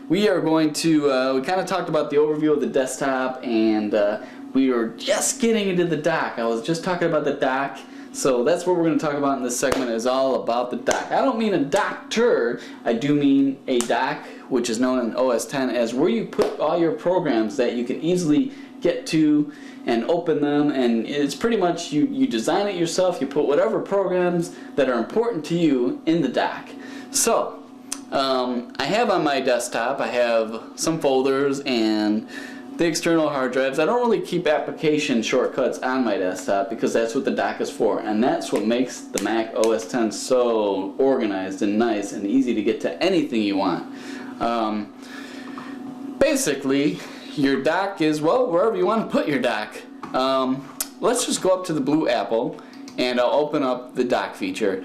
we are going to, we kind of talked about the overview of the desktop, and we were just getting into the dock. I was just talking about the dock, so that's what we're going to talk about in this segment, is all about the dock. I don't mean a doctor, I do mean a dock, which is known in OS X as where you put all your programs that you can easily get to and open them, and it's pretty much you design it yourself, you put whatever programs that are important to you in the dock. So, I have on my desktop, I have some folders and the external hard drives. I don't really keep application shortcuts on my desktop because that's what the dock is for, and that's what makes the Mac OS X so organized and nice and easy to get to anything you want. Basically, your dock is, well, wherever you want to put your dock. Let's just go up to the blue apple and I'll open up the dock feature.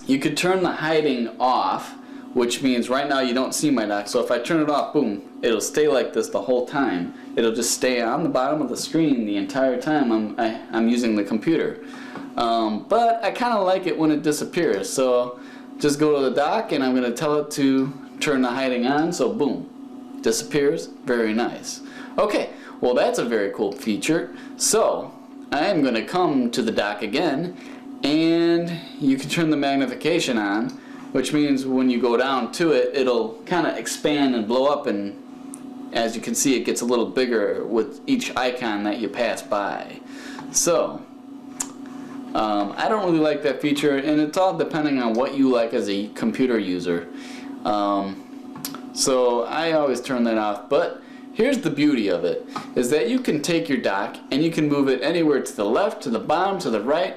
You could turn the hiding off, which means right now you don't see my dock. So if I turn it off, boom, it'll stay like this the whole time. It'll just stay on the bottom of the screen the entire time I'm using the computer. But I kind of like it when it disappears. So just go to the dock and I'm going to tell it to turn the hiding on. So boom, disappears. Very nice. Okay, well that's a very cool feature. So I am going to come to the dock again, and you can turn the magnification on, which means when you go down to it, it'll kind of expand and blow up, and as you can see, it gets a little bigger with each icon that you pass by. So I don't really like that feature, and it's all depending on what you like as a computer user. So I always turn that off, but here's the beauty of it, is that you can take your dock and you can move it anywhere to the left, to the bottom, to the right,